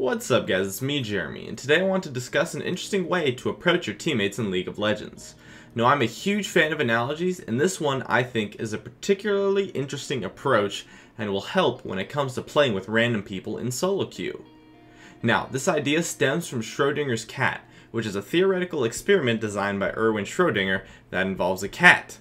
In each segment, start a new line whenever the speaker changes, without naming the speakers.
What's up guys, it's me Jeremy, and today I want to discuss an interesting way to approach your teammates in League of Legends. Now I'm a huge fan of analogies, and this one I think is a particularly interesting approach and will help when it comes to playing with random people in solo queue. Now this idea stems from Schrödinger's cat, which is a theoretical experiment designed by Schrödinger that involves a cat.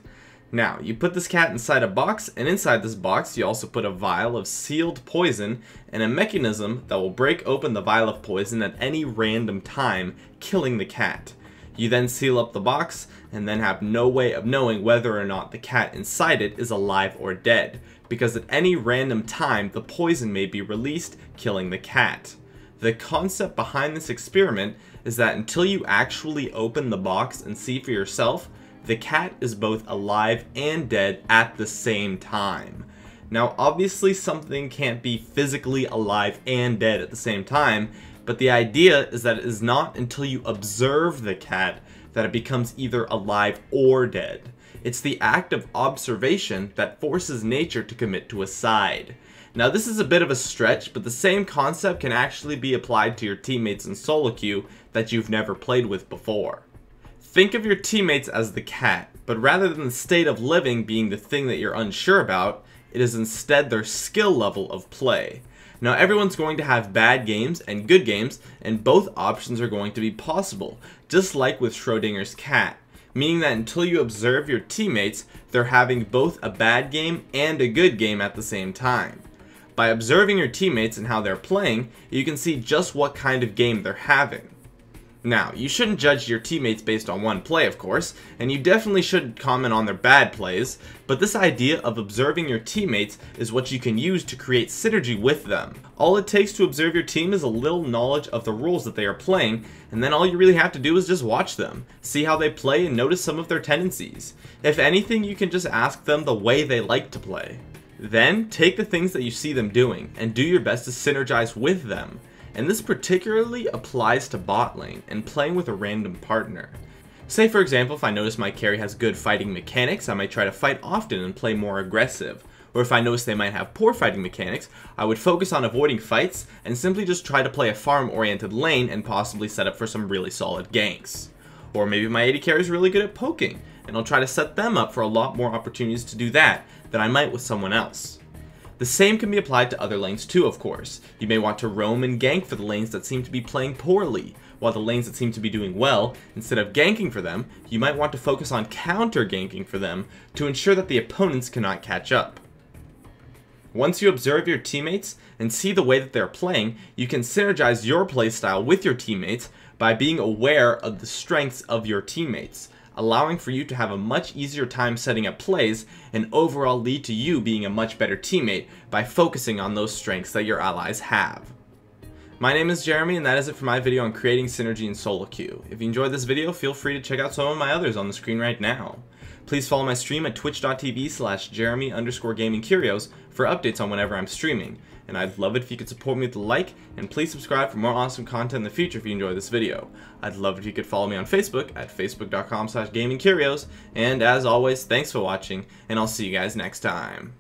Now, you put this cat inside a box, and inside this box you also put a vial of sealed poison and a mechanism that will break open the vial of poison at any random time, killing the cat. You then seal up the box, and then have no way of knowing whether or not the cat inside it is alive or dead, because at any random time the poison may be released, killing the cat. The concept behind this experiment is that until you actually open the box and see for yourself, the cat is both alive and dead at the same time. Now obviously something can't be physically alive and dead at the same time, but the idea is that it is not until you observe the cat that it becomes either alive or dead. It's the act of observation that forces nature to commit to a side. Now this is a bit of a stretch, but the same concept can actually be applied to your teammates in solo queue that you've never played with before. Think of your teammates as the cat, but rather than the state of living being the thing that you're unsure about, it is instead their skill level of play. Now everyone's going to have bad games and good games, and both options are going to be possible, just like with Schrödinger's cat, meaning that until you observe your teammates, they're having both a bad game and a good game at the same time. By observing your teammates and how they're playing, you can see just what kind of game they're having. Now, you shouldn't judge your teammates based on one play, of course, and you definitely shouldn't comment on their bad plays, but this idea of observing your teammates is what you can use to create synergy with them. All it takes to observe your team is a little knowledge of the rules that they are playing, and then all you really have to do is just watch them, see how they play, and notice some of their tendencies. If anything, you can just ask them the way they like to play. Then, take the things that you see them doing, and do your best to synergize with them. And this particularly applies to bot lane and playing with a random partner. Say for example, if I notice my carry has good fighting mechanics, I might try to fight often and play more aggressive. Or if I notice they might have poor fighting mechanics, I would focus on avoiding fights and simply just try to play a farm-oriented lane and possibly set up for some really solid ganks. Or maybe my AD carry is really good at poking, and I'll try to set them up for a lot more opportunities to do that than I might with someone else. The same can be applied to other lanes too, of course. You may want to roam and gank for the lanes that seem to be playing poorly, while the lanes that seem to be doing well, instead of ganking for them, you might want to focus on counter-ganking for them to ensure that the opponents cannot catch up. Once you observe your teammates and see the way that they're playing, you can synergize your playstyle with your teammates by being aware of the strengths of your teammates, allowing for you to have a much easier time setting up plays and overall lead to you being a much better teammate by focusing on those strengths that your allies have. My name is Jeremy, and that is it for my video on creating synergy in solo queue. If you enjoyed this video, feel free to check out some of my others on the screen right now. Please follow my stream at twitch.tv/Jeremy_GamingCurios for updates on whenever I'm streaming. And I'd love it if you could support me with a like, and please subscribe for more awesome content in the future if you enjoy this video. I'd love it if you could follow me on Facebook at facebook.com/GamingCurios, and as always, thanks for watching, and I'll see you guys next time.